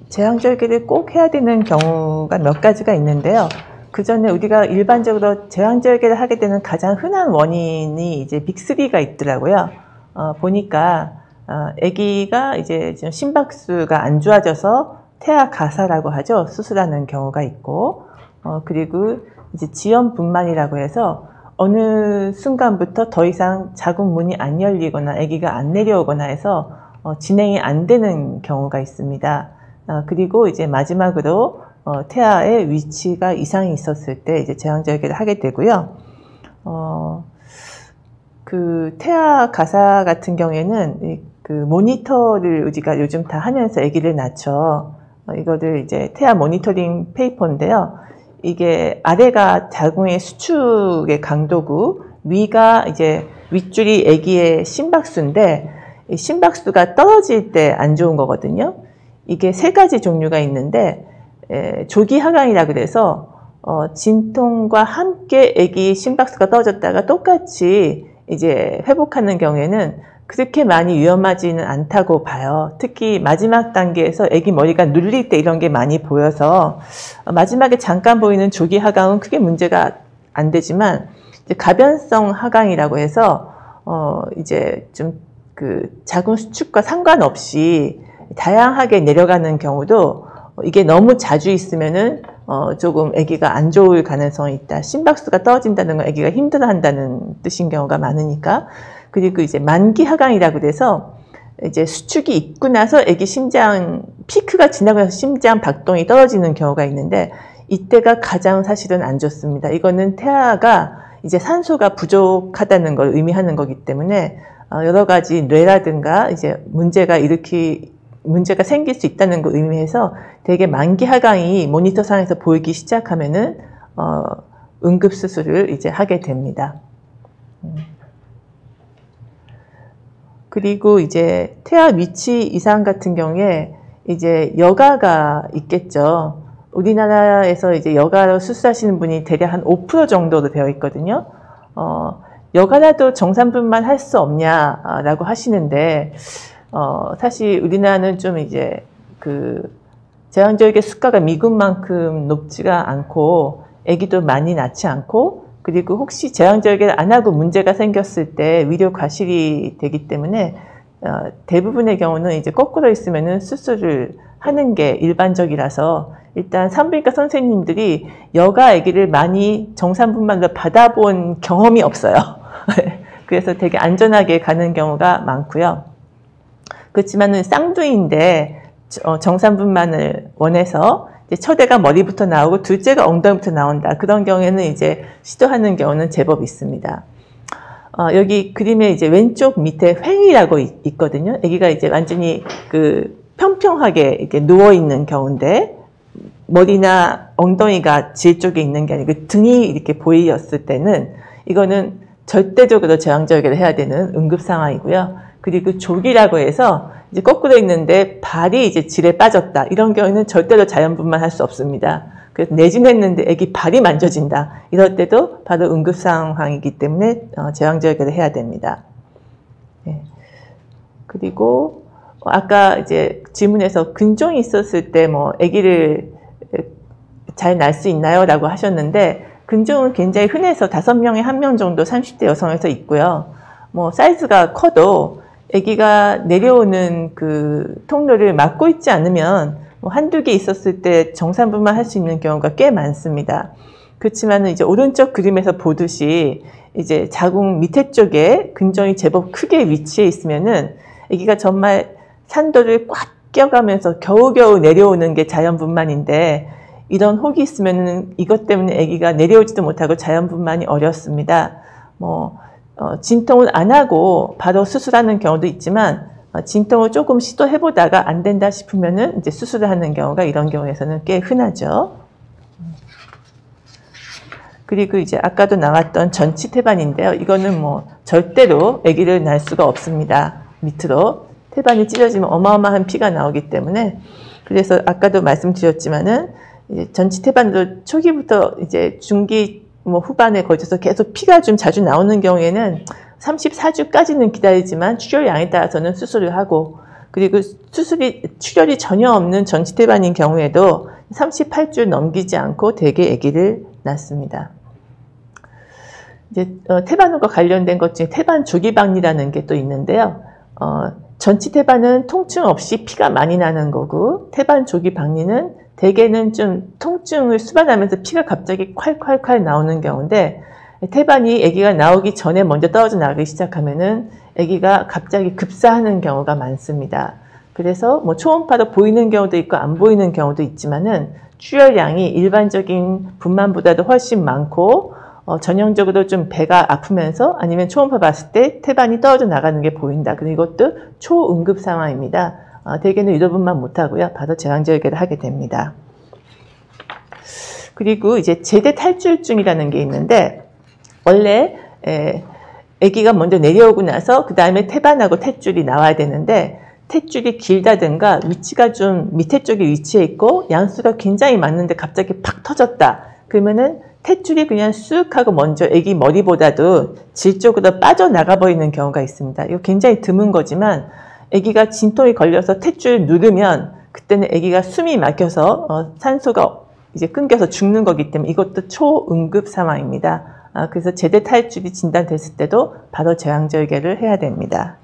제왕절개를 꼭 해야 되는 경우가 몇 가지가 있는데요. 그 전에 우리가 일반적으로 제왕절개를 하게 되는 가장 흔한 원인이 이제 빅3가 있더라고요. 보니까 아기가 이제 좀 심박수가 안 좋아져서 태아 가사라고 하죠. 수술하는 경우가 있고, 그리고 이제 지연분만이라고 해서 어느 순간부터 더 이상 자궁 문이 안 열리거나 아기가 안 내려오거나 해서 진행이 안 되는 경우가 있습니다. 그리고 이제 마지막으로 태아의 위치가 이상이 있었을 때 이제 제왕절개를 하게 되고요. 그 태아 가사 같은 경우에는 그 모니터를 우리가 요즘 다 하면서 아기를 낳죠. 이거를 이제 태아 모니터링 페이퍼인데요. 이게 아래가 자궁의 수축의 강도고 위가 이제 윗줄이 아기의 심박수인데 이 심박수가 떨어질 때 안 좋은 거거든요. 이게 세 가지 종류가 있는데 조기 하강이라 그래서 진통과 함께 아기 심박수가 떨어졌다가 똑같이 이제 회복하는 경우에는 그렇게 많이 위험하지는 않다고 봐요. 특히 마지막 단계에서 아기 머리가 눌릴 때 이런 게 많이 보여서 마지막에 잠깐 보이는 조기 하강은 크게 문제가 안 되지만 이제 가변성 하강이라고 해서 이제 좀 그 자궁 수축과 상관없이 다양하게 내려가는 경우도 이게 너무 자주 있으면은 조금 아기가 안 좋을 가능성이 있다. 심박수가 떨어진다는 건 아기가 힘들어한다는 뜻인 경우가 많으니까. 그리고 이제 만기 하강이라고 그래서 이제 수축이 있고 나서 아기 심장 피크가 지나고 나서 심장 박동이 떨어지는 경우가 있는데 이때가 가장 사실은 안 좋습니다. 이거는 태아가 이제 산소가 부족하다는 걸 의미하는 거기 때문에 여러 가지 뇌라든가 이제 문제가 생길 수 있다는 걸 의미해서 되게 만기 하강이 모니터상에서 보이기 시작하면은 응급수술을 이제 하게 됩니다. 그리고 이제 태아 위치 이상 같은 경우에 이제 여가가 있겠죠. 우리나라에서 이제 여가로 수술하시는 분이 대략 한 5% 정도로 되어 있거든요. 여가라도 정산분만 할 수 없냐라고 하시는데, 사실 우리나라는 좀 이제 그 제왕절개 수가가 미국만큼 높지가 않고, 아기도 많이 낳지 않고, 그리고 혹시 제왕절개를 안 하고 문제가 생겼을 때 위료 과실이 되기 때문에 대부분의 경우는 이제 거꾸로 있으면은 수술을 하는 게 일반적이라서 일단 산부인과 선생님들이 여가 아기를 많이 정산분만으로 받아본 경험이 없어요. 그래서 되게 안전하게 가는 경우가 많고요. 그렇지만은 쌍둥이인데 정산분만을 원해서 이제 첫애가 머리부터 나오고 둘째가 엉덩이부터 나온다. 그런 경우에는 이제 시도하는 경우는 제법 있습니다. 여기 그림에 이제 왼쪽 밑에 횡이라고 있거든요. 아기가 이제 완전히 그 평평하게 이렇게 누워 있는 경우인데 머리나 엉덩이가 질 쪽에 있는 게 아니고 등이 이렇게 보이었을 때는 이거는 절대적으로 제왕절개를 해야 되는 응급 상황이고요. 그리고 족이라고 해서 이제 거꾸로 있는데 발이 이제 질에 빠졌다. 이런 경우에는 절대로 자연분만 할 수 없습니다. 그래서 내진했는데 아기 발이 만져진다. 이럴 때도 바로 응급 상황이기 때문에 제왕절개를 해야 됩니다. 네. 그리고 아까 이제 질문에서 근종이 있었을 때 뭐 아기를 잘 낳을 수 있나요? 라고 하셨는데 근종은 굉장히 흔해서 5명에 1명 정도 30대 여성에서 있고요. 뭐 사이즈가 커도 아기가 내려오는 그 통로를 막고 있지 않으면 뭐 한두 개 있었을 때 정산분만 할 수 있는 경우가 꽤 많습니다. 그렇지만은 이제 오른쪽 그림에서 보듯이 이제 자궁 밑에 쪽에 근종이 제법 크게 위치해 있으면은 아기가 정말 산도를 꽉 껴가면서 겨우겨우 내려오는 게 자연분만인데 이런 혹이 있으면은 이것 때문에 아기가 내려오지도 못하고 자연분만이 어렵습니다. 뭐 진통을 안 하고 바로 수술하는 경우도 있지만 진통을 조금 시도해보다가 안 된다 싶으면은 이제 수술을 하는 경우가 이런 경우에서는 꽤 흔하죠. 그리고 이제 아까도 나왔던 전치 태반인데요. 이거는 뭐 절대로 아기를 낳을 수가 없습니다. 밑으로 태반이 찢어지면 어마어마한 피가 나오기 때문에 그래서 아까도 말씀드렸지만은 이제 전치 태반도 초기부터 이제 중기 뭐 후반에 걸쳐서 계속 피가 좀 자주 나오는 경우에는 34주까지는 기다리지만 출혈량에 따라서는 수술을 하고 그리고 출혈이 전혀 없는 전치태반인 경우에도 38주 넘기지 않고 대개 아기를 낳습니다. 이제 태반후과 관련된 것 중에 태반 조기박리라는 게 또 있는데요. 전치태반은 통증 없이 피가 많이 나는 거고, 태반 조기박리는 대개는 좀 통증을 수반하면서 피가 갑자기 콸콸콸 나오는 경우인데, 태반이 아기가 나오기 전에 먼저 떨어져 나가기 시작하면은 아기가 갑자기 급사하는 경우가 많습니다. 그래서 뭐 초음파로 보이는 경우도 있고 안 보이는 경우도 있지만은 출혈량이 일반적인 분만보다도 훨씬 많고, 전형적으로 좀 배가 아프면서 아니면 초음파 봤을 때 태반이 떨어져 나가는 게 보인다. 그리고 이것도 초응급 상황입니다. 대개는 유도분만 못하고요. 바로 제왕절개를 하게 됩니다. 그리고 이제 제대 탈출증이라는 게 있는데, 원래 아기가 먼저 내려오고 나서 그 다음에 태반하고 탯줄이 나와야 되는데, 탯줄이 길다든가 위치가 좀 밑에 쪽에 위치해 있고 양수가 굉장히 많은데 갑자기 팍 터졌다. 그러면은 탯줄이 그냥 쑥 하고 먼저 아기 머리보다도 질 쪽으로 빠져나가 버리는 경우가 있습니다. 이거 굉장히 드문 거지만 아기가 진통이 걸려서 탯줄 누르면 그때는 아기가 숨이 막혀서 산소가 이제 끊겨서 죽는 거기 때문에 이것도 초응급 상황입니다. 그래서 제대 탈출이 진단됐을 때도 바로 제왕절개를 해야 됩니다.